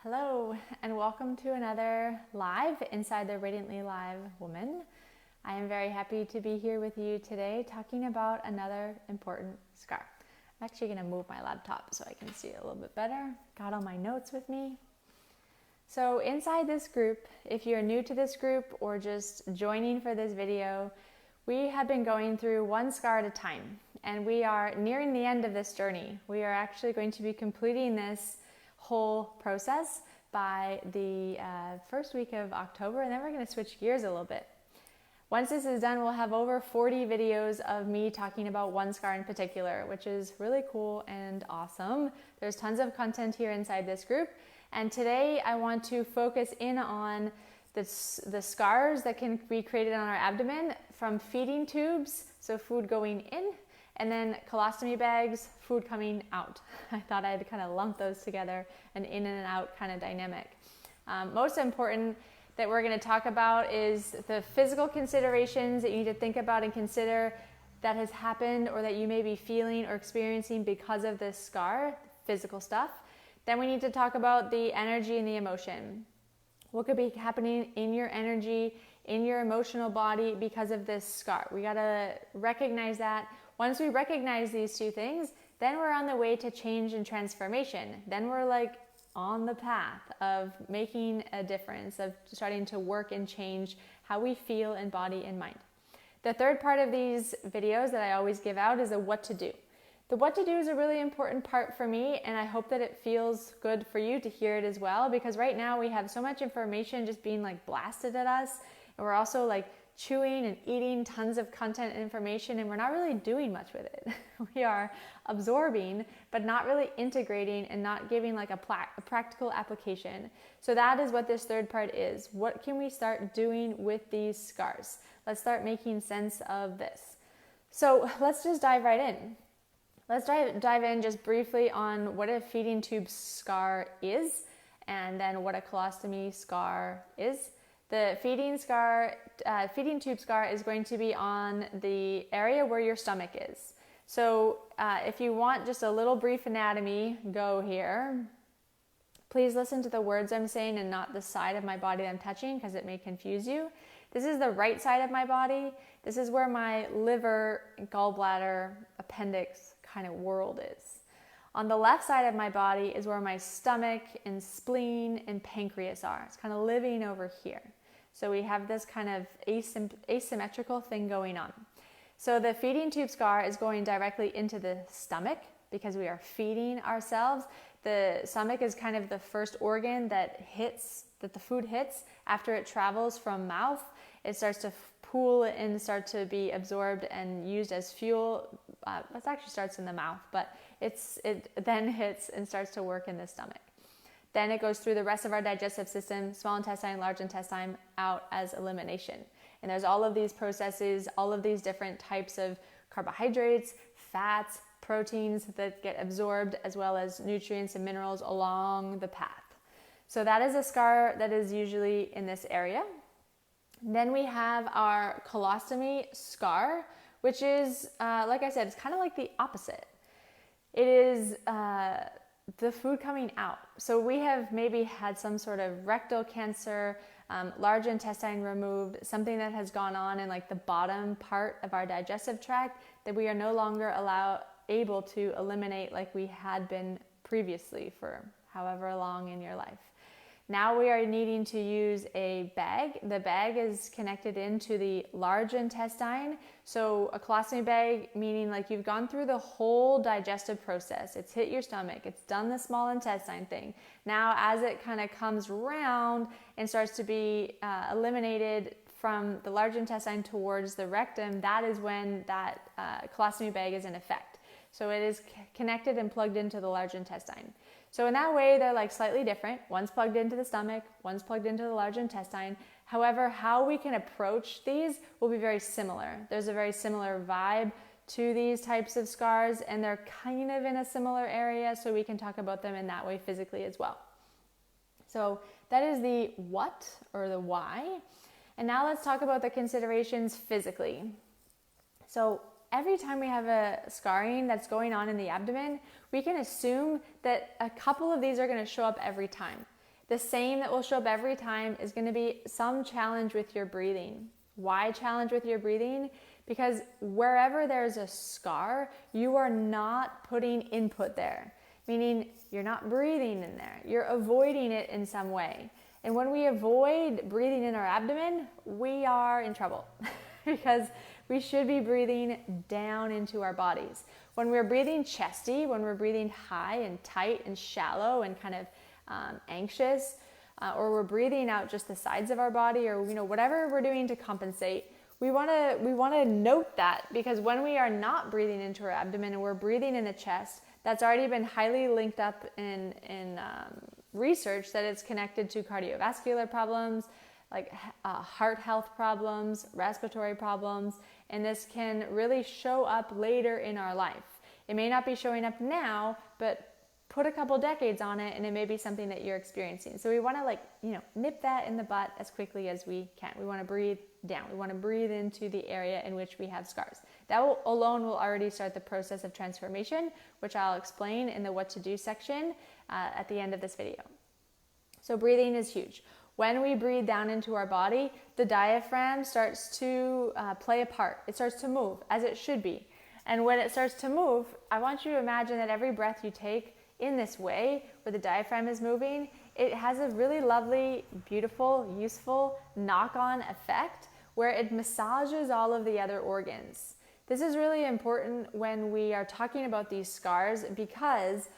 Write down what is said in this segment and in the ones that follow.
Hello, and welcome to another live inside the Radiantly Live Woman. I am very happy to be here with you today talking about another important scar. I'm actually going to move my laptop so I can see it a little bit better. Got all my notes with me. So inside this group, if you're new to this group or just joining for this video, we have been going through one scar at a time, and we are nearing the end of this journey. We are actually going to be completing this whole process by the first week of October, and then we're going to switch gears a little bit. Once this is done, we'll have over 40 videos of me talking about one scar in particular, which is really cool and awesome. There's tons of content here inside this group, and today I want to focus in on the scars that can be created on our abdomen from feeding tubes, so food going in, and then colostomy bags, food coming out. I thought I'd kind of lump those together, an in and out kind of dynamic. Most important that we're going to talk about is the physical considerations that you need to think about and consider that has happened or that you may be feeling or experiencing because of this scar, physical stuff. Then we need to talk about the energy and the emotion. What could be happening in your energy, in your emotional body because of this scar? We got to recognize that. Once we recognize these two things, then we're on the way to change and transformation. Then we're like on the path of making a difference, of starting to work and change how we feel in body and mind. The third part of these videos that I always give out is a what to do. The what to do is a really important part for me, and I hope that it feels good for you to hear it as well, because right now we have so much information just being like blasted at us, and we're also like chewing and eating tons of content and information, and we're not really doing much with it. We are absorbing, but not really integrating and not giving like a practical application. So that is what this third part is. What can we start doing with these scars? Let's start making sense of this. So let's just dive right in. Let's dive in just briefly on what a feeding tube scar is, and then what a colostomy scar is. The feeding tube scar is going to be on the area where your stomach is. So if you want just a little brief anatomy, go here. Please listen to the words I'm saying and not the side of my body that I'm touching, because it may confuse you. This is the right side of my body. This is where my liver, gallbladder, appendix kind of world is. On the left side of my body is where my stomach and spleen and pancreas are. It's kind of living over here. So we have this kind of asymmetrical thing going on. So the feeding tube scar is going directly into the stomach because we are feeding ourselves. The stomach is kind of the first organ that the food hits after it travels from mouth. It starts to pool and start to be absorbed and used as fuel. That actually starts in the mouth, but it then hits and starts to work in the stomach. Then it goes through the rest of our digestive system, small intestine, large intestine, out as elimination. And there's all of these processes, all of these different types of carbohydrates, fats, proteins that get absorbed, as well as nutrients and minerals along the path. So that is a scar that is usually in this area. Then we have our colostomy scar, which is, like I said, it's kind of like the opposite. It is the food coming out. So we have maybe had some sort of rectal cancer, large intestine removed, something that has gone on in like the bottom part of our digestive tract that we are no longer able to eliminate like we had been previously for however long in your life. Now we are needing to use a bag. The bag is connected into the large intestine. So a colostomy bag, meaning like you've gone through the whole digestive process. It's hit your stomach. It's done the small intestine thing. Now as it kind of comes around and starts to be eliminated from the large intestine towards the rectum, that is when that colostomy bag is in effect. So it is connected and plugged into the large intestine. So in that way, they're like slightly different. One's plugged into the stomach, one's plugged into the large intestine. However, how we can approach these will be very similar. There's a very similar vibe to these types of scars, and they're kind of in a similar area, so we can talk about them in that way physically as well. So that is the what or the why. And now let's talk about the considerations physically. So every time we have a scarring that's going on in the abdomen, we can assume that a couple of these are going to show up every time. The same that will show up every time is going to be some challenge with your breathing. Why challenge with your breathing? Because wherever there's a scar, you are not putting input there, meaning you're not breathing in there. You're avoiding it in some way. And when we avoid breathing in our abdomen, we are in trouble because we should be breathing down into our bodies. When we're breathing chesty, when we're breathing high and tight and shallow and kind of anxious, or we're breathing out just the sides of our body, or whatever we're doing to compensate, we want to note that, because when we are not breathing into our abdomen and we're breathing in the chest, that's already been highly linked up in research that it's connected to cardiovascular problems, like heart health problems, respiratory problems, and this can really show up later in our life. It may not be showing up now, but put a couple decades on it and it may be something that you're experiencing. So we want to nip that in the butt as quickly as we can. We want to breathe down. We want to breathe into the area in which we have scars. That alone will already start the process of transformation, which I'll explain in the what to do section at the end of this video. So breathing is huge. When we breathe down into our body, the diaphragm starts to play a part. It starts to move as it should be. And when it starts to move, I want you to imagine that every breath you take in this way, where the diaphragm is moving, it has a really lovely, beautiful, useful knock-on effect where it massages all of the other organs. This is really important when we are talking about these scars, because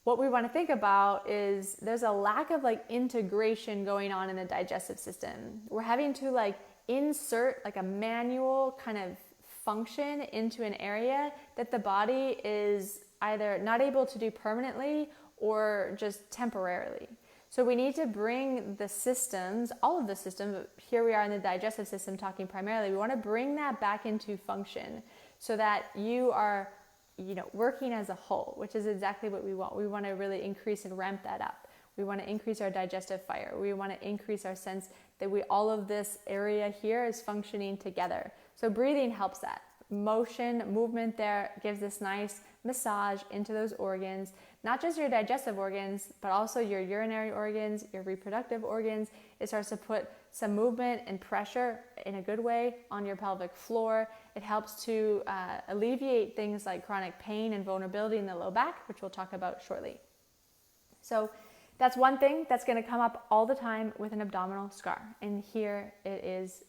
what we want to think about is there's a lack of integration going on in the digestive system. We're having to insert a manual kind of function into an area that the body is either not able to do permanently or just temporarily. So we need to bring the systems, all of the systems, but here we are in the digestive system talking primarily, we want to bring that back into function so that you are working as a whole, which is exactly what we want. We want to really increase and ramp that up. We want to increase our digestive fire. We want to increase our sense that all of this area here is functioning together. So breathing helps that. Movement there gives this nice massage into those organs, not just your digestive organs, but also your urinary organs, your reproductive organs. It starts to put some movement and pressure in a good way on your pelvic floor. It helps to alleviate things like chronic pain and vulnerability in the low back, which we'll talk about shortly. So that's one thing that's going to come up all the time with an abdominal scar. And here it is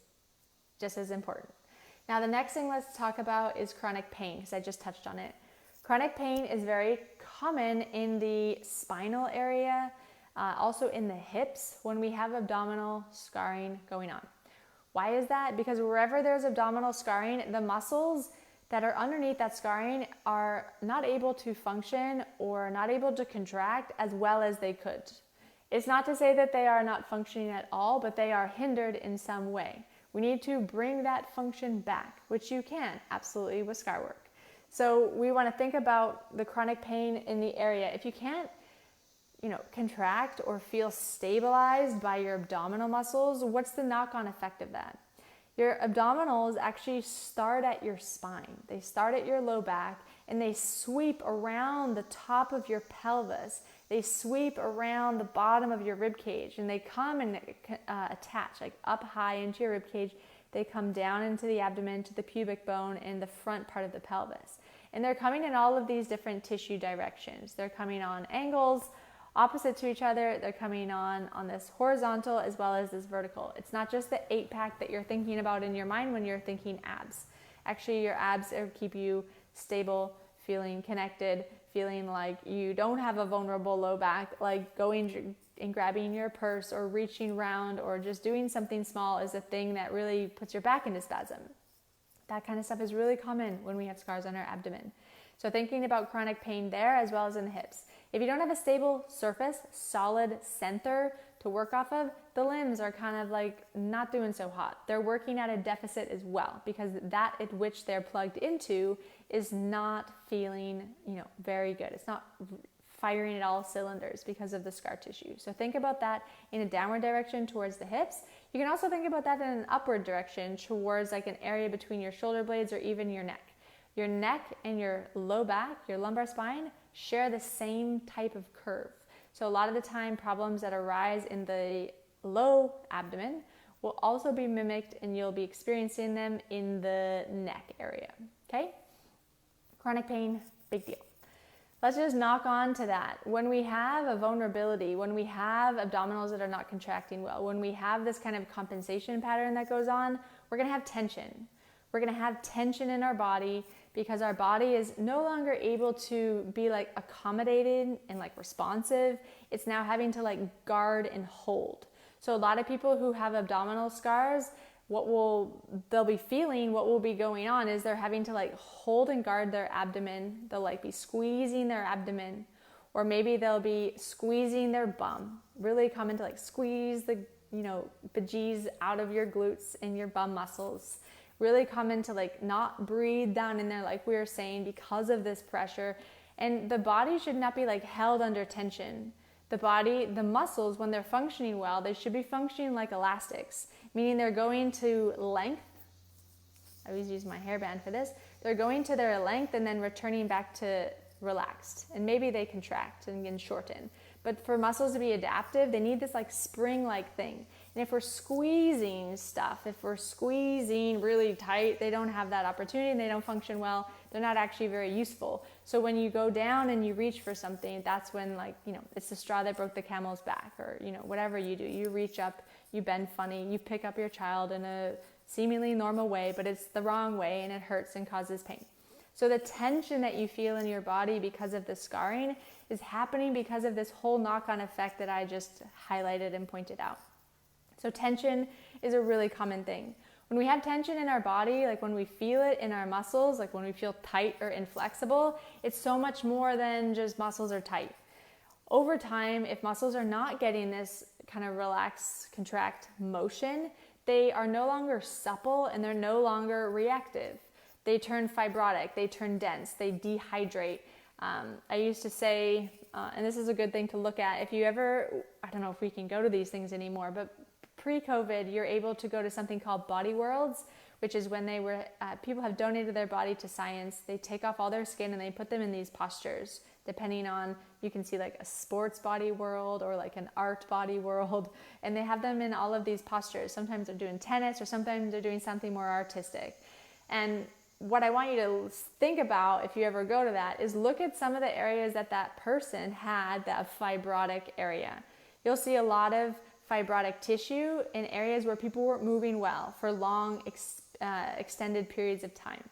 just as important. Now, the next thing let's talk about is chronic pain, because I just touched on it. Chronic pain is very common in the spinal area, also in the hips when we have abdominal scarring going on. Why is that? Because wherever there's abdominal scarring, the muscles that are underneath that scarring are not able to function or not able to contract as well as they could. It's not to say that they are not functioning at all, but they are hindered in some way. We need to bring that function back, which you can absolutely with scar work. So we want to think about the chronic pain in the area. If you can't, contract or feel stabilized by your abdominal muscles, what's the knock-on effect of that? Your abdominals actually start at your spine. They start at your low back and they sweep around the top of your pelvis. They sweep around the bottom of your rib cage and they come and attach up high into your rib cage. They come down into the abdomen to the pubic bone and the front part of the pelvis. And they're coming in all of these different tissue directions. They're coming on angles opposite to each other. They're coming on this horizontal as well as this vertical. It's not just the 8-pack that you're thinking about in your mind when you're thinking abs. Actually, your abs keep you stable, feeling connected, feeling like you don't have a vulnerable low back, like going and grabbing your purse or reaching around or just doing something small is a thing that really puts your back into spasm. That kind of stuff is really common when we have scars on our abdomen. So thinking about chronic pain there as well as in the hips. If you don't have a stable surface, solid center to work off of, the limbs are kind of not doing so hot. They're working at a deficit as well because that at which they're plugged into is not feeling, very good. It's not firing at all cylinders because of the scar tissue. So think about that in a downward direction towards the hips. You can also think about that in an upward direction towards an area between your shoulder blades or even your neck. Your neck and your low back, your lumbar spine, share the same type of curve. So a lot of the time, problems that arise in the low abdomen will also be mimicked, and you'll be experiencing them in the neck area, okay? Chronic pain, big deal. Let's just knock on to that. When we have a vulnerability, when we have abdominals that are not contracting well, when we have this kind of compensation pattern that goes on, we're gonna have tension. We're gonna have tension in our body because our body is no longer able to be like accommodated and like responsive. It's now having to like guard and hold. So a lot of people who have abdominal scars, they'll be feeling, what will be going on is they're having to like hold and guard their abdomen. They'll like be squeezing their abdomen, or maybe they'll be squeezing their bum. Really common to like squeeze the, bejeez out of your glutes and your bum muscles. Really common to like not breathe down in there like we were saying because of this pressure. And the body should not be like held under tension. The muscles, when they're functioning well, they should be functioning like elastics, meaning they're going to length. I always use my hairband for this. They're going to their length and then returning back to relaxed. And maybe they contract and shorten. But for muscles to be adaptive, they need this like spring-like thing. And if we're squeezing stuff, if we're squeezing really tight, they don't have that opportunity and they don't function well. They're not actually very useful. So when you go down and you reach for something, that's when it's the straw that broke the camel's back, or, whatever you do. You reach up, you bend funny, you pick up your child in a seemingly normal way, but it's the wrong way and it hurts and causes pain. So the tension that you feel in your body because of the scarring is happening because of this whole knock-on effect that I just highlighted and pointed out. So tension is a really common thing. When we have tension in our body, like when we feel it in our muscles, like when we feel tight or inflexible, it's so much more than just muscles are tight. Over time, if muscles are not getting this kind of relax, contract motion, they are no longer supple and they're no longer reactive. They turn fibrotic, they turn dense, they dehydrate. I used to say, and this is a good thing to look at, if you ever, I don't know if we can go to these things anymore, but pre-COVID, you're able to go to something called Body Worlds, which is when people have donated their body to science. They take off all their skin and they put them in these postures, depending on, you can see like a sports body world or like an art body world, and they have them in all of these postures. Sometimes they're doing tennis or sometimes they're doing something more artistic. And what I want you to think about if you ever go to that is look at some of the areas that person had, that fibrotic area. You'll see a lot of fibrotic tissue in areas where people weren't moving well for long, extended periods of time.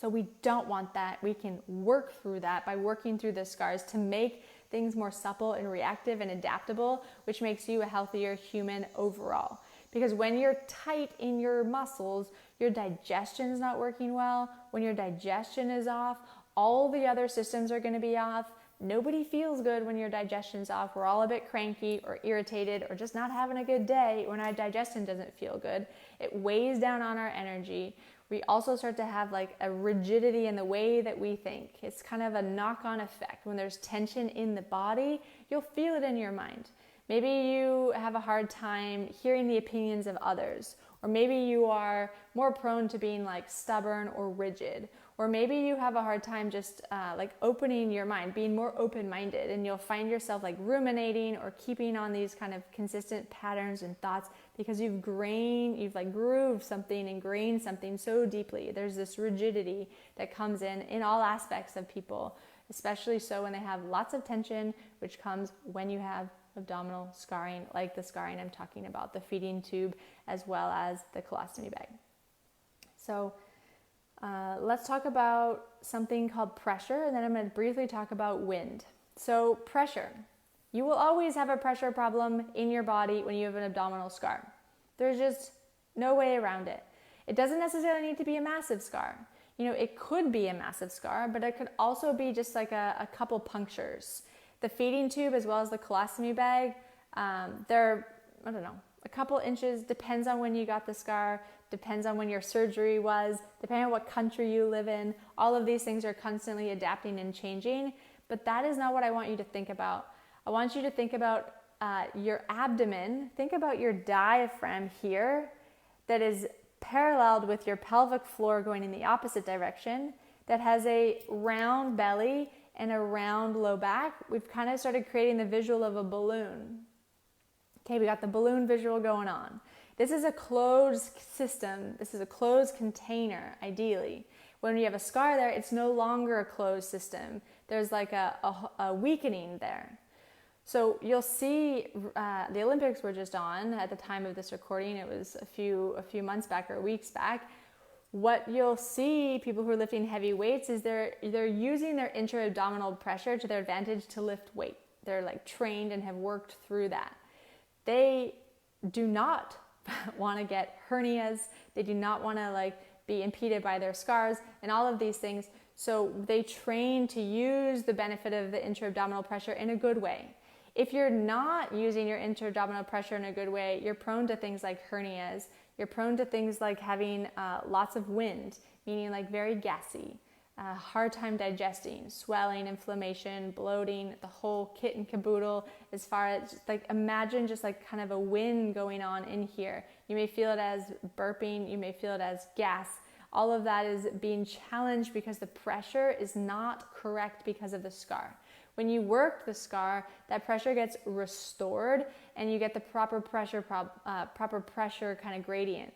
So we don't want that. We can work through that by working through the scars to make things more supple and reactive and adaptable, which makes you a healthier human overall. Because when you're tight in your muscles, your digestion is not working well. When your digestion is off, all the other systems are going to be off. Nobody feels good when your digestion's off. We're all a bit cranky or irritated or just not having a good day when our digestion doesn't feel good. It weighs down on our energy. We also start to have like a rigidity in the way that we think. It's kind of a knock-on effect. When there's tension in the body, you'll feel it in your mind. Maybe you have a hard time hearing the opinions of others, or maybe you are more prone to being like stubborn or rigid, or maybe you have a hard time just like opening your mind, being more open-minded, and you'll find yourself like ruminating or keeping on these kind of consistent patterns and thoughts because you've grooved something, ingrained something so deeply. There's this rigidity that comes in all aspects of people, especially so when they have lots of tension, which comes when you have abdominal scarring, like the scarring I'm talking about, the feeding tube, as well as the colostomy bag. So let's talk about something called pressure, and then I'm going to briefly talk about wind. So pressure. You will always have a pressure problem in your body when you have an abdominal scar. There's just no way around it. It doesn't necessarily need to be a massive scar. It could be a massive scar, but it could also be just like a couple punctures. The feeding tube as well as the colostomy bag, they're, a couple inches, depends on when you got the scar, depends on when your surgery was, depending on what country you live in. All of these things are constantly adapting and changing, but that is not what I want you to think about. I want you to think about your abdomen. Think about your diaphragm here that is paralleled with your pelvic floor going in the opposite direction, that has a round belly and around low back, we've kind of started creating the visual of a balloon. Okay, we got the balloon visual going on. This is a closed system. This is a closed container, ideally. When you have a scar there, it's no longer a closed system. There's like a weakening there. So you'll see the Olympics were just on at the time of this recording. It was a few months back or weeks back. What you'll see people who are lifting heavy weights is they're using their intra-abdominal pressure to their advantage to lift weight. They're like trained and have worked through that. They do not want to get hernias. They do not want to like be impeded by their scars and all of these things. So they train to use the benefit of the intra-abdominal pressure in a good way. If you're not using your intra-abdominal pressure in a good way, you're prone to things like hernias. You're prone to things like having lots of wind, meaning like very gassy, hard time digesting, swelling, inflammation, bloating, the whole kit and caboodle. As far as like imagine just like kind of a wind going on in here. You may feel it as burping, you may feel it as gas. All of that is being challenged because the pressure is not correct because of the scar. When you work the scar, that pressure gets restored and you get the proper pressure kind of gradient.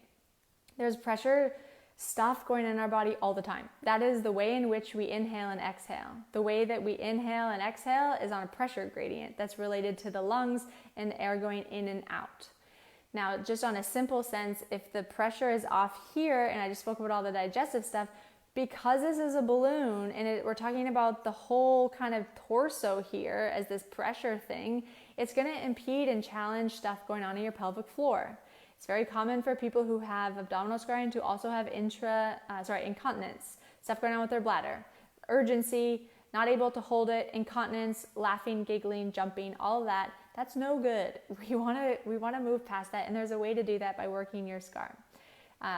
There's pressure stuff going in our body all the time. That is the way in which we inhale and exhale. The way that we inhale and exhale is on a pressure gradient that's related to the lungs and air going in and out. Now, just on a simple sense, if the pressure is off here, and I just spoke about all the digestive stuff, because this is a balloon and we're talking about the whole kind of torso here as this pressure thing, it's going to impede and challenge stuff going on in your pelvic floor. It's very common for people who have abdominal scarring to also have incontinence, stuff going on with their bladder, urgency, not able to hold it, incontinence, laughing, giggling, jumping, all of that. That's no good. We want to move past that, and there's a way to do that by working your scar.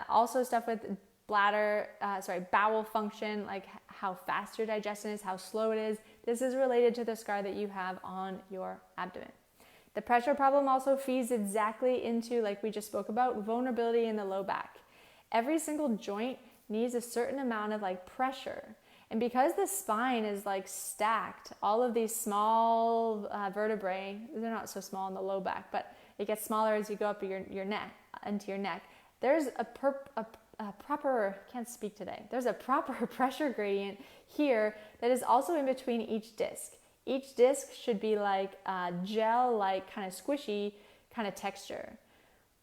Also stuff with bowel function, like how fast your digestion is, how slow it is. This is related to the scar that you have on your abdomen. The pressure problem also feeds exactly into, like we just spoke about, vulnerability in the low back. Every single joint needs a certain amount of like pressure. And because the spine is like stacked, all of these small vertebrae, they're not so small in the low back, but it gets smaller as you go up your neck, into your neck. There's a proper, can't speak today. There's a proper pressure gradient here that is also in between each disc. Each disc should be like gel-like kind of squishy kind of texture.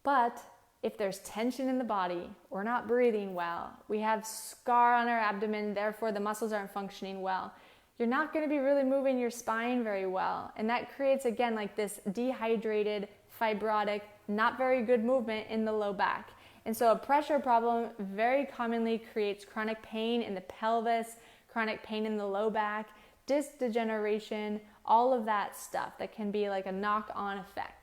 But if there's tension in the body, we're not breathing well, we have scar on our abdomen, therefore the muscles aren't functioning well, you're not going to be really moving your spine very well. And that creates, again, like this dehydrated, fibrotic, not very good movement in the low back. And so a pressure problem very commonly creates chronic pain in the pelvis, chronic pain in the low back, disc degeneration, all of that stuff that can be like a knock-on effect.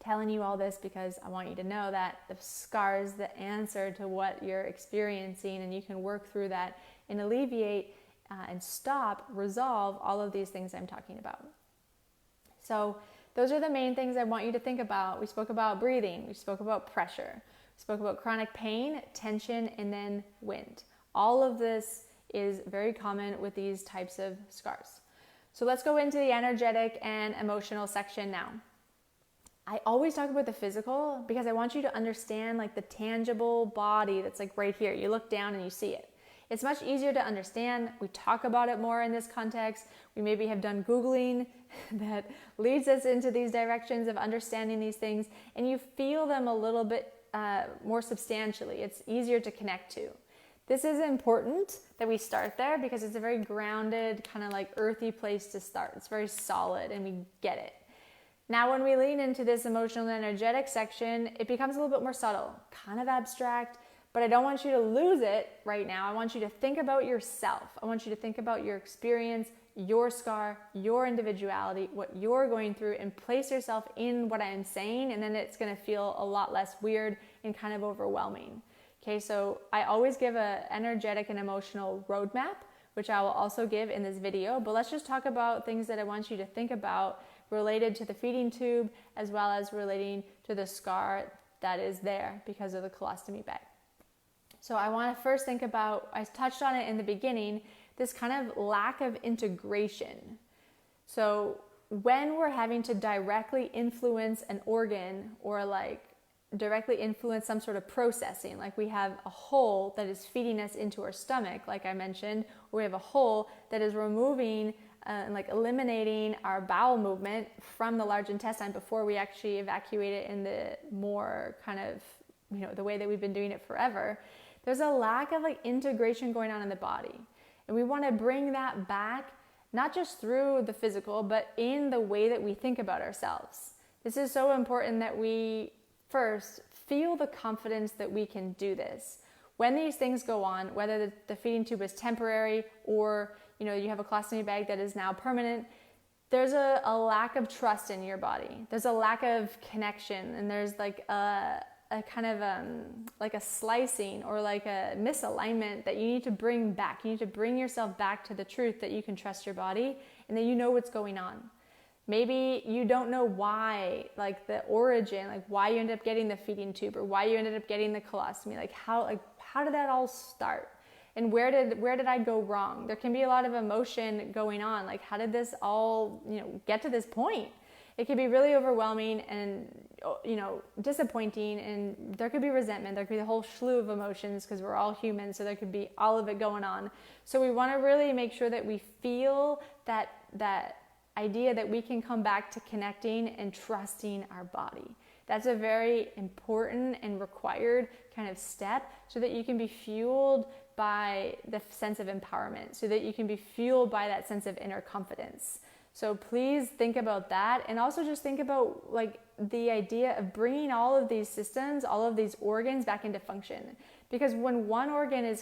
Telling you all this because I want you to know that the scar is the answer to what you're experiencing, and you can work through that and alleviate and resolve all of these things I'm talking about. So those are the main things I want you to think about. We spoke about breathing, we spoke about pressure, we spoke about chronic pain, tension, and then wind. All of this is very common with these types of scars. So let's go into the energetic and emotional section now. I always talk about the physical because I want you to understand like the tangible body that's like right here. You look down and you see it. It's much easier to understand. We talk about it more in this context. We maybe have done Googling that leads us into these directions of understanding these things, and you feel them a little bit more substantially. It's easier to connect to. This is important that we start there because it's a very grounded, kind of like earthy place to start. It's very solid and we get it. Now, when we lean into this emotional and energetic section, it becomes a little bit more subtle, kind of abstract, but I don't want you to lose it right now. I want you to think about yourself. I want you to think about your experience, your scar, your individuality, what you're going through, and place yourself in what I'm saying, and then it's going to feel a lot less weird and kind of overwhelming. Okay, so I always give an energetic and emotional roadmap, which I will also give in this video, but let's just talk about things that I want you to think about related to the feeding tube, as well as relating to the scar that is there because of the colostomy bag. So I want to first think about, I touched on it in the beginning, this kind of lack of integration. So when we're having to directly influence an organ or like directly influence some sort of processing, like we have a hole that is feeding us into our stomach, like I mentioned, or we have a hole that is removing and like eliminating our bowel movement from the large intestine before we actually evacuate it in the more kind of, the way that we've been doing it forever. There's a lack of like integration going on in the body. And we want to bring that back, not just through the physical, but in the way that we think about ourselves. This is so important that we first feel the confidence that we can do this. When these things go on, whether the feeding tube is temporary or you have a colostomy bag that is now permanent, there's a lack of trust in your body. There's a lack of connection, and there's like a kind of like a slicing or like a misalignment that you need to bring back. You need to bring yourself back to the truth that you can trust your body and that you know what's going on. Maybe you don't know why, like the origin, like why you ended up getting the feeding tube or why you ended up getting the colostomy. Like how did that all start? And where did I go wrong? There can be a lot of emotion going on. Like how did this all, get to this point? It can be really overwhelming and, disappointing, and there could be resentment. There could be a whole slew of emotions because we're all human. So there could be all of it going on. So we want to really make sure that we feel that idea that we can come back to connecting and trusting our body. That's a very important and required kind of step so that you can be fueled by the sense of empowerment, so that you can be fueled by that sense of inner confidence. So please think about that, and also just think about like the idea of bringing all of these systems, all of these organs back into function. Because when one organ is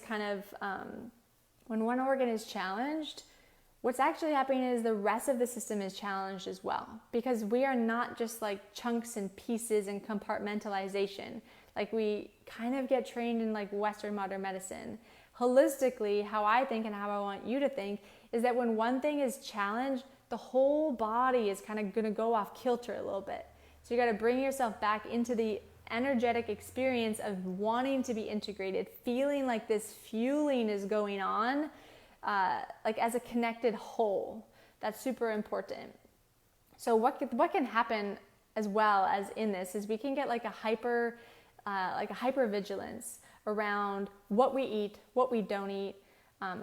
challenged, what's actually happening is the rest of the system is challenged as well, because we are not just like chunks and pieces and compartmentalization. Like we kind of get trained in like Western modern medicine. Holistically, how I think and how I want you to think is that when one thing is challenged, the whole body is kind of going to go off kilter a little bit. So you got to bring yourself back into the energetic experience of wanting to be integrated, feeling like this fueling is going on, like as a connected whole. That's super important. So what can happen as well as in this is we can get like a hyper vigilance around what we eat, what we don't eat,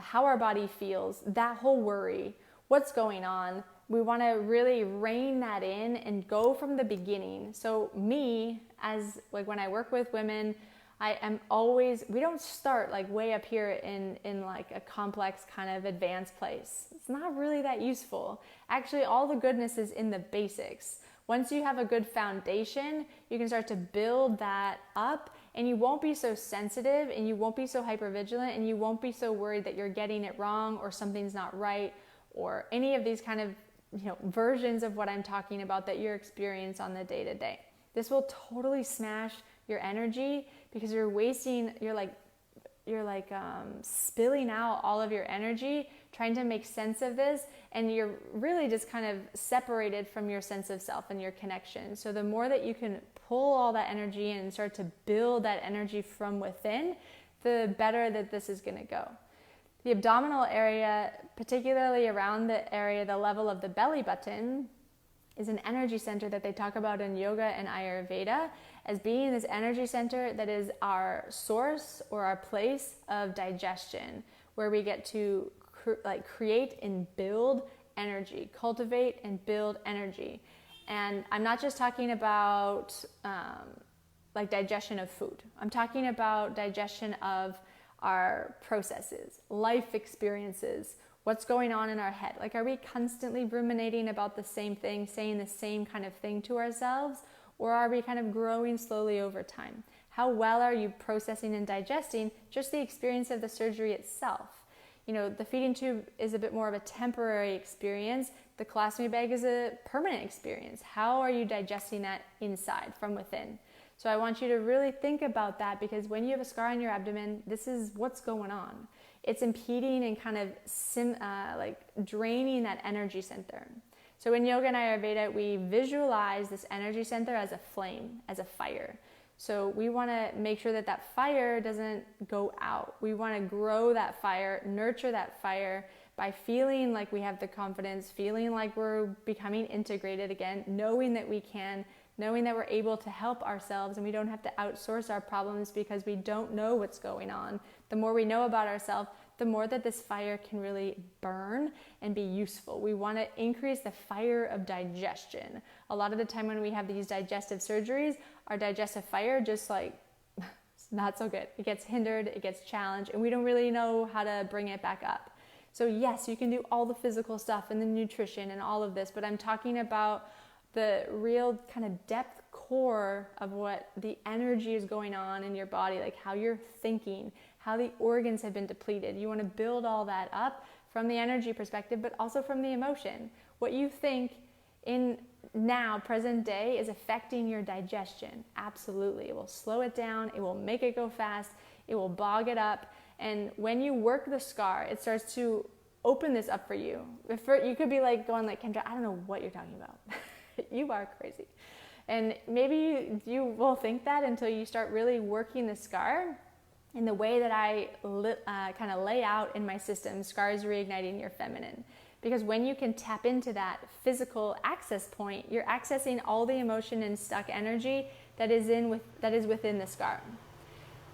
how our body feels, that whole worry, what's going on. We want to really rein that in and go from the beginning. So me, as like when I work with women, we don't start like way up here in like a complex kind of advanced place. It's not really that useful. Actually, all the goodness is in the basics. Once you have a good foundation, you can start to build that up, and you won't be so sensitive, and you won't be so hypervigilant, and you won't be so worried that you're getting it wrong or something's not right, or any of these kind of versions of what I'm talking about that you're experiencing on the day-to-day. This will totally smash your energy because you're spilling out all of your energy trying to make sense of this, and you're really just kind of separated from your sense of self and your connection. So the more that you can pull all that energy in and start to build that energy from within, the better that this is going to go. The abdominal area, particularly around the level of the belly button, is an energy center that they talk about in yoga and Ayurveda as being this energy center that is our source or our place of digestion, where we get to create and build energy, cultivate and build energy. And I'm not just talking about like digestion of food. I'm talking about digestion of our processes, life experiences, what's going on in our head. Like, are we constantly ruminating about the same thing, saying the same kind of thing to ourselves, or are we kind of growing slowly over time? How well are you processing and digesting just the experience of the surgery itself? The feeding tube is a bit more of a temporary experience. The colostomy bag is a permanent experience. How are you digesting that inside, from within? So I want you to really think about that, because when you have a scar on your abdomen, this is what's going on. It's impeding and kind of draining that energy center. So in yoga and Ayurveda, we visualize this energy center as a flame, as a fire. So we want to make sure that that fire doesn't go out. We want to grow that fire, nurture that fire by feeling like we have the confidence, feeling like we're becoming integrated again, knowing that we can, knowing that we're able to help ourselves and we don't have to outsource our problems because we don't know what's going on. The more we know about ourselves, the more that this fire can really burn and be useful. We want to increase the fire of digestion. A lot of the time when we have these digestive surgeries, our digestive fire just like, it's not so good. It gets hindered, it gets challenged, and we don't really know how to bring it back up. So yes, you can do all the physical stuff and the nutrition and all of this, but I'm talking about the real kind of depth core of what the energy is going on in your body, like how you're thinking, how the organs have been depleted. You want to build all that up from the energy perspective, but also from the emotion. What you think in now, present day, is affecting your digestion. Absolutely. It will slow it down. It will make it go fast. It will bog it up. And when you work the scar, it starts to open this up for you. You could be like going like, Kendra, I don't know what you're talking about. You are crazy. And maybe you will think that until you start really working the scar in the way that I kind of lay out in my system, Scars Reigniting Your Feminine. Because when you can tap into that physical access point, you're accessing all the emotion and stuck energy that is within the scar.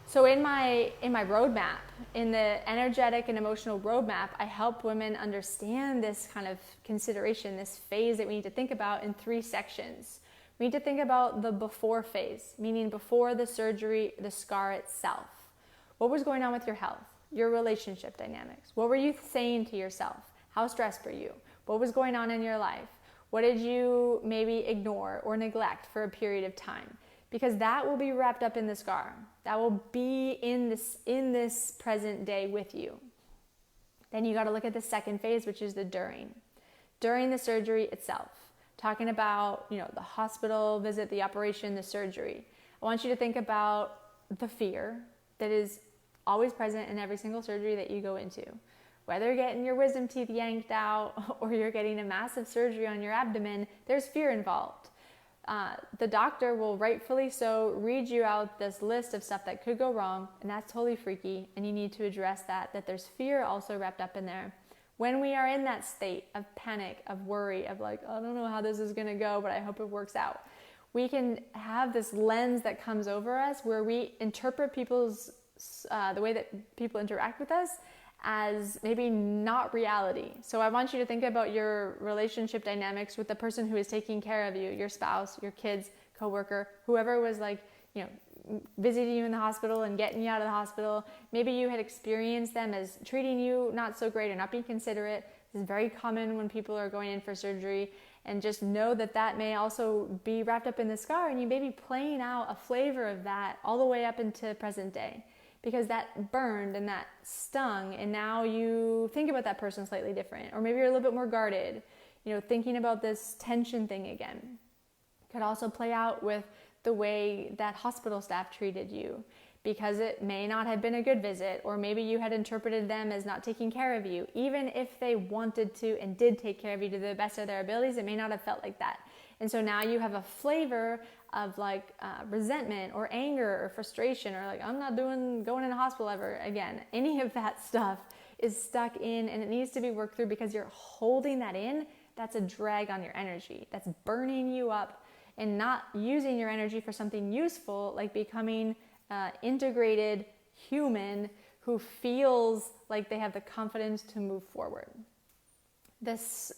So in my roadmap, in the energetic and emotional roadmap, I help women understand this kind of consideration, this phase that we need to think about in 3 sections. We need to think about the before phase, meaning before the surgery, the scar itself. What was going on with your health, your relationship dynamics? What were you saying to yourself? How stressed were you? What was going on in your life? What did you maybe ignore or neglect for a period of time? Because that will be wrapped up in the scar. That will be in this present day with you. Then you got to look at the second phase, which is the during. During the surgery itself. Talking about, the hospital visit, the operation, the surgery. I want you to think about the fear that is always present in every single surgery that you go into. Whether you're getting your wisdom teeth yanked out or you're getting a massive surgery on your abdomen, there's fear involved. The doctor will rightfully so read you out this list of stuff that could go wrong, and that's totally freaky, and you need to address that there's fear also wrapped up in there. When we are in that state of panic, of worry, of like, I don't know how this is going to go, but I hope it works out, we can have this lens that comes over us where we interpret the way that people interact with us as maybe not reality. So I want you to think about your relationship dynamics with the person who is taking care of you, your spouse, your kids, coworker, whoever was like, visiting you in the hospital and getting you out of the hospital. Maybe you had experienced them as treating you not so great or not being considerate. This is very common when people are going in for surgery. And just know that may also be wrapped up in the scar, and you may be playing out a flavor of that all the way up into present day. Because that burned and that stung, and now you think about that person slightly different. Or maybe you're a little bit more guarded, thinking about this tension thing again. Could also play out with the way that hospital staff treated you, because it may not have been a good visit, or maybe you had interpreted them as not taking care of you. Even if they wanted to and did take care of you to the best of their abilities, it may not have felt like that. And so now you have a flavor of like resentment or anger or frustration, or like, I'm not going in a hospital ever again. Any of that stuff is stuck in, and it needs to be worked through because you're holding that in. That's a drag on your energy. That's burning you up and not using your energy for something useful, like becoming integrated human who feels like they have the confidence to move forward. This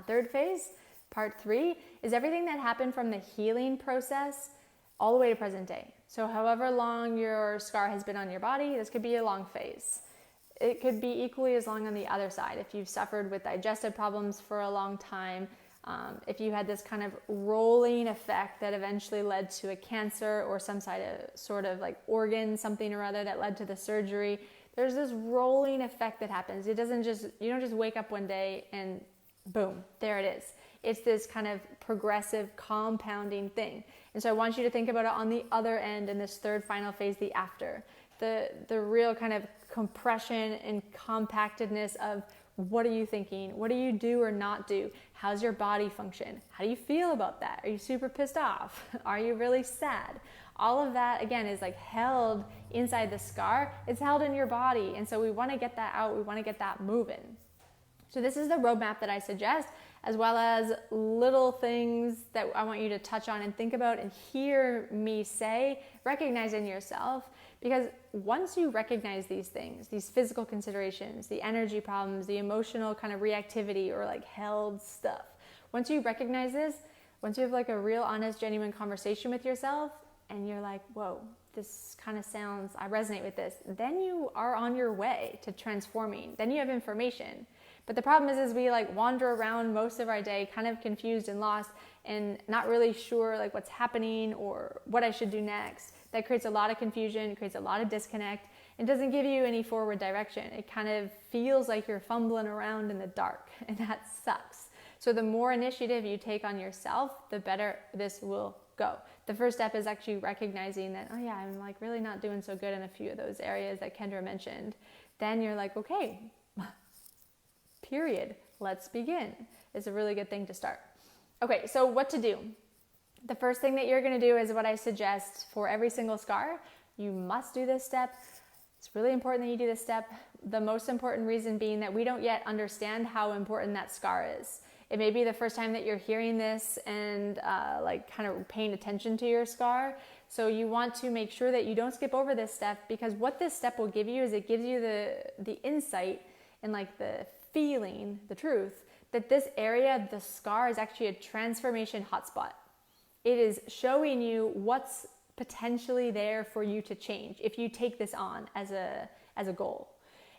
third phase, part 3, is everything that happened from the healing process all the way to present day. So however long your scar has been on your body, this could be a long phase. It could be equally as long on the other side. If you've suffered with digestive problems for a long time, if you had this kind of rolling effect that eventually led to a cancer or some sort of like organ, something or other that led to the surgery, there's this rolling effect that happens. You don't just wake up one day and boom, there it is. It's this kind of progressive compounding thing. And so I want you to think about it on the other end in this third final phase, the after. The real kind of compression and compactedness of what are you thinking? What do you do or not do? How's your body function? How do you feel about that? Are you super pissed off? Are you really sad? All of that, again, is like held inside the scar. It's held in your body. And so we want to get that out. We want to get that moving. So this is the roadmap that I suggest, as well as little things that I want you to touch on and think about and hear me say, recognize in yourself. Because once you recognize these things, these physical considerations, the energy problems, the emotional kind of reactivity or like held stuff, once you recognize this, once you have like a real, honest, genuine conversation with yourself and you're like, whoa, this kind of sounds, I resonate with this, then you are on your way to transforming. Then you have information. But the problem is we like wander around most of our day kind of confused and lost and not really sure like what's happening or what I should do next. That creates a lot of confusion, creates a lot of disconnect, and doesn't give you any forward direction. It kind of feels like you're fumbling around in the dark, and that sucks. So the more initiative you take on yourself, the better this will go. The first step is actually recognizing that, oh yeah, I'm like really not doing so good in a few of those areas that Kendra mentioned. Then you're like, okay, period. Let's begin. It's a really good thing to start. Okay, so what to do? The first thing that you're going to do is what I suggest for every single scar. You must do this step. It's really important that you do this step. The most important reason being that we don't yet understand how important that scar is. It may be the first time that you're hearing this and like kind of paying attention to your scar. So you want to make sure that you don't skip over this step, because what this step will give you is it gives you the insight and like the feeling, the truth, that this area, the scar, is actually a transformation hotspot. It is showing you what's potentially there for you to change if you take this on as a goal.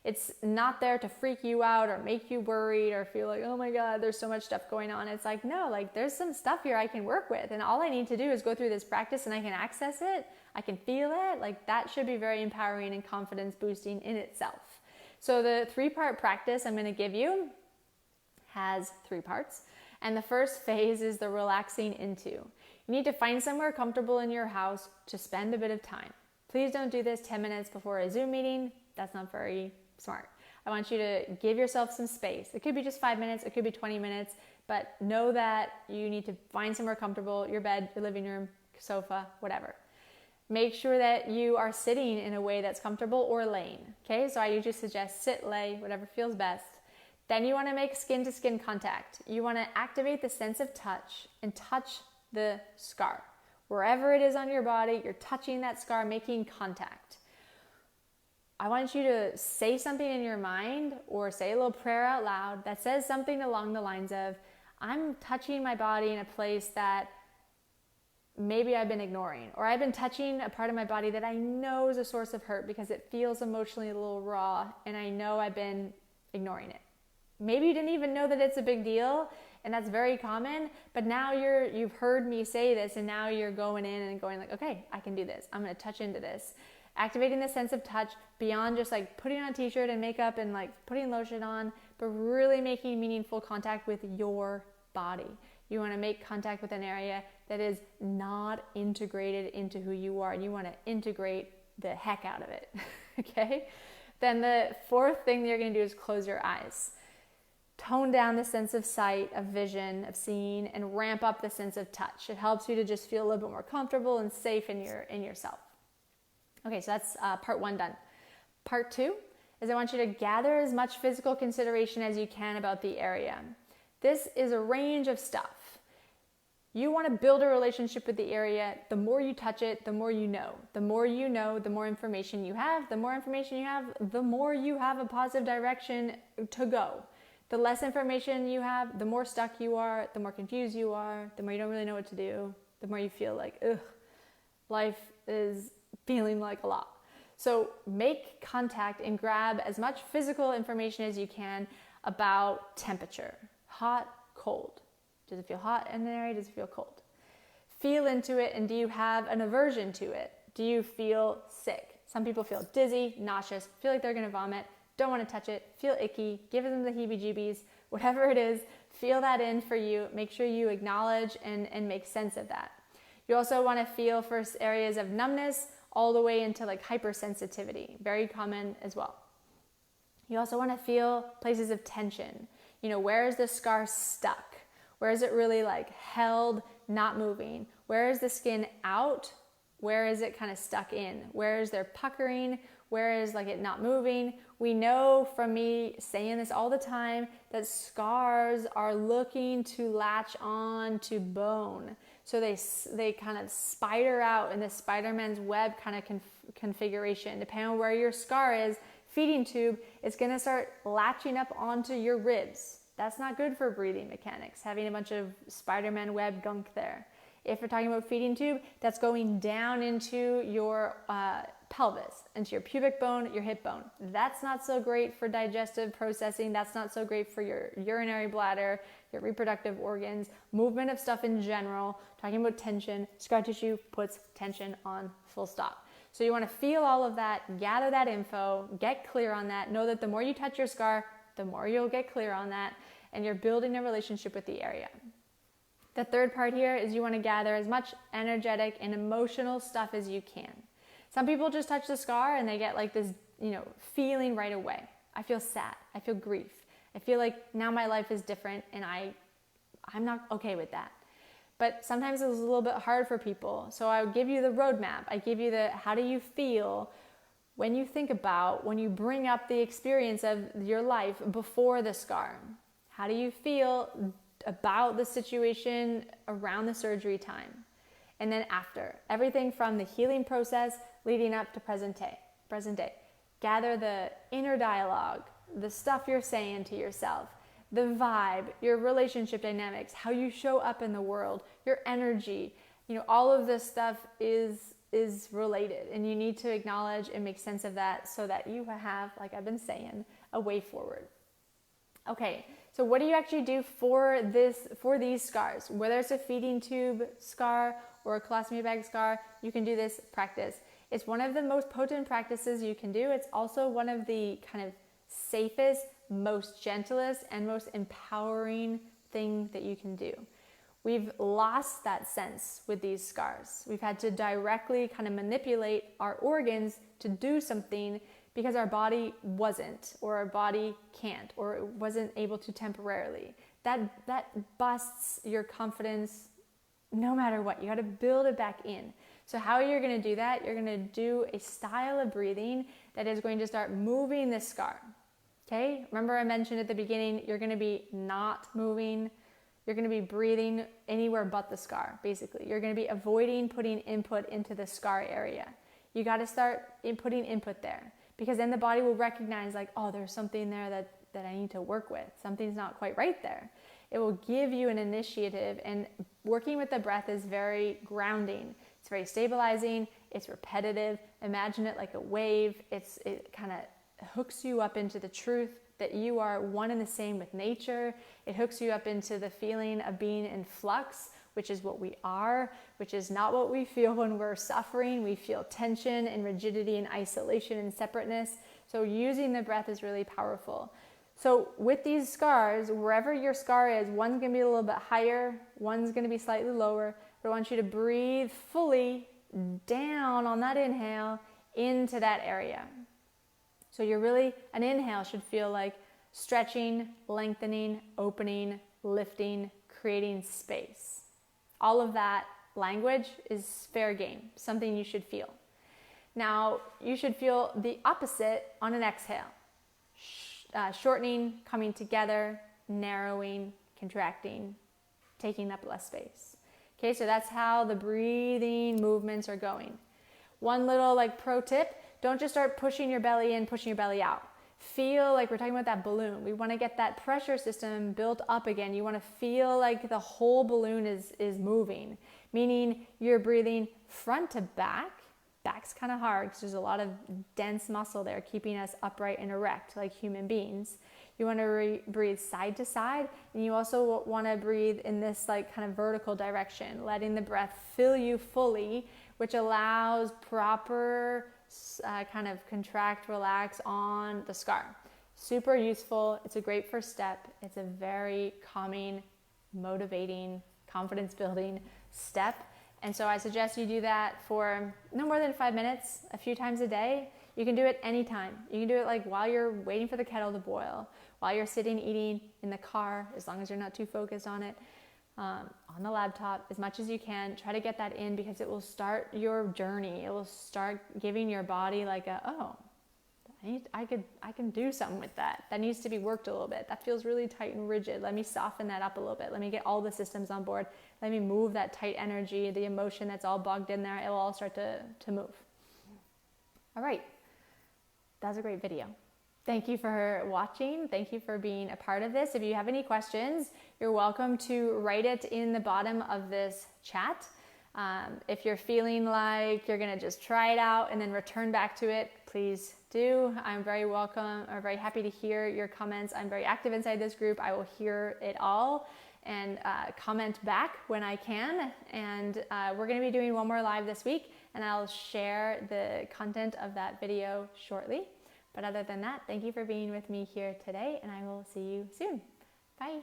It's not there to freak you out or make you worried or feel like, oh my God, there's so much stuff going on. It's like, no, like there's some stuff here I can work with, and all I need to do is go through this practice and I can access it. I can feel it. Like that should be very empowering and confidence boosting in itself. So the 3-part practice I'm going to give you has 3 parts. And the first phase is the relaxing into. You need to find somewhere comfortable in your house to spend a bit of time. Please don't do this 10 minutes before a Zoom meeting. That's not very smart. I want you to give yourself some space. It could be just 5 minutes. It could be 20 minutes. But know that you need to find somewhere comfortable, your bed, your living room, sofa, whatever. Make sure that you are sitting in a way that's comfortable or laying. Okay, so I usually suggest sit, lay, whatever feels best. Then you want to make skin-to-skin contact. You want to activate the sense of touch and touch the scar. Wherever it is on your body, you're touching that scar, making contact. I want you to say something in your mind or say a little prayer out loud that says something along the lines of, I'm touching my body in a place that maybe I've been ignoring, or I've been touching a part of my body that I know is a source of hurt because it feels emotionally a little raw and I know I've been ignoring it. Maybe you didn't even know that it's a big deal, and that's very common, but now you've heard me say this, and now you're going in and going like, okay, I can do this. I'm going to touch into this. Activating the sense of touch beyond just like putting on a t-shirt and makeup and like putting lotion on, but really making meaningful contact with your body. You want to make contact with an area that is not integrated into who you are, and you want to integrate the heck out of it. Okay? Then the 4th thing that you're going to do is close your eyes. Tone down the sense of sight, of vision, of seeing, and ramp up the sense of touch. It helps you to just feel a little bit more comfortable and safe in yourself. Okay, so that's part 1 done. Part 2 is I want you to gather as much physical consideration as you can about the area. This is a range of stuff. You want to build a relationship with the area. The more you touch it, the more you know. The more you know, the more information you have. The more information you have, the more you have a positive direction to go. The less information you have, the more stuck you are, the more confused you are, the more you don't really know what to do, the more you feel like, ugh, life is feeling like a lot. So make contact and grab as much physical information as you can about temperature. Hot, cold. Does it feel hot in an area? Does it feel cold? Feel into it, and do you have an aversion to it? Do you feel sick? Some people feel dizzy, nauseous, feel like they're going to vomit, don't want to touch it, feel icky, give them the heebie-jeebies, whatever it is, feel that in for you. Make sure you acknowledge and make sense of that. You also want to feel for areas of numbness all the way into like hypersensitivity, very common as well. You also want to feel places of tension. You know, where is the scar stuck? Where is it really like held, not moving? Where is the skin out? Where is it kind of stuck in? Where is there puckering? Where is like it not moving? We know from me saying this all the time that scars are looking to latch on to bone. So they kind of spider out in the Spider-Man's web kind of configuration. Depending on where your scar is, feeding tube, it's going to start latching up onto your ribs. That's not good for breathing mechanics, having a bunch of Spider-Man web gunk there. If you're talking about feeding tube, that's going down into your pelvis, into your pubic bone, your hip bone. That's not so great for digestive processing. That's not so great for your urinary bladder, your reproductive organs, movement of stuff in general. Talking about tension, scar tissue puts tension on, full stop. So you want to feel all of that, gather that info, get clear on that. Know that the more you touch your scar, the more you'll get clear on that, and you're building a relationship with the area. The third part here is you want to gather as much energetic and emotional stuff as you can. Some people just touch the scar and they get like this, feeling right away. I feel sad. I feel grief. I feel like now my life is different and I'm not okay with that. But sometimes it's a little bit hard for people. So I give you the roadmap. I give you the how do you feel when you think about, when you bring up the experience of your life before the scar. How do you feel about the situation around the surgery time? And then after, everything from the healing process leading up to present day. Gather the inner dialogue, the stuff you're saying to yourself, the vibe, your relationship dynamics, how you show up in the world, your energy. All of this stuff is related, and you need to acknowledge and make sense of that so that you have, like I've been saying, a way forward. Okay, so what do you actually do for these scars? Whether it's a feeding tube scar or a colostomy bag scar, you can do this practice. It's one of the most potent practices you can do. It's also one of the kind of safest, most gentlest, and most empowering thing that you can do. We've lost that sense with these scars. We've had to directly kind of manipulate our organs to do something because our body wasn't, or our body can't, or it wasn't able to temporarily. That busts your confidence no matter what. You got to build it back in. So how you're going to do that? You're going to do a style of breathing that is going to start moving the scar. Okay? Remember I mentioned at the beginning, you're going to be not moving. You're going to be breathing anywhere but the scar, basically. You're going to be avoiding putting input into the scar area. You got to start putting input there, because then the body will recognize like, oh, there's something there that I need to work with. Something's not quite right there. It will give you an initiative, and working with the breath is very grounding. It's very stabilizing. It's repetitive. Imagine it like a wave. It kind of hooks you up into the truth that you are one and the same with nature. It hooks you up into the feeling of being in flux, which is what we are, which is not what we feel when we're suffering. We feel tension and rigidity and isolation and separateness. So using the breath is really powerful. So with these scars, wherever your scar is, one's going to be a little bit higher, one's going to be slightly lower. But I want you to breathe fully down on that inhale into that area. So an inhale should feel like stretching, lengthening, opening, lifting, creating space. All of that language is fair game, something you should feel. Now, you should feel the opposite on an exhale. Shortening, coming together, narrowing, contracting, taking up less space. Okay, so that's how the breathing movements are going. One little pro tip, don't just start pushing your belly in, pushing your belly out. Feel like we're talking about that balloon. We want to get that pressure system built up again. You want to feel like the whole balloon is moving, meaning you're breathing front to back. Back's kind of hard because there's a lot of dense muscle there keeping us upright and erect like human beings. You want to breathe side to side, and you also want to breathe in this kind of vertical direction, letting the breath fill you fully, which allows proper kind of contract, relax on the scar. Super useful. It's a great first step. It's a very calming, motivating, confidence building step. And so I suggest you do that for no more than 5 minutes, a few times a day. You can do it anytime. You can do it like while you're waiting for the kettle to boil, while you're sitting eating in the car, as long as you're not too focused on it, on the laptop, as much as you can. Try to get that in because it will start your journey. It will start giving your body like I can do something with that. That needs to be worked a little bit. That feels really tight and rigid. Let me soften that up a little bit. Let me get all the systems on board. Let me move that tight energy, the emotion that's all bogged in there. It will all start to move. All right. That was a great video. Thank you for watching. Thank you for being a part of this. If you have any questions, you're welcome to write it in the bottom of this chat. If you're feeling like you're gonna just try it out and then return back to it, please do. I'm very welcome or very happy to hear your comments. I'm very active inside this group. I will hear it all and comment back when I can. And we're gonna be doing one more live this week, and I'll share the content of that video shortly. But other than that, thank you for being with me here today, and I will see you soon. Bye.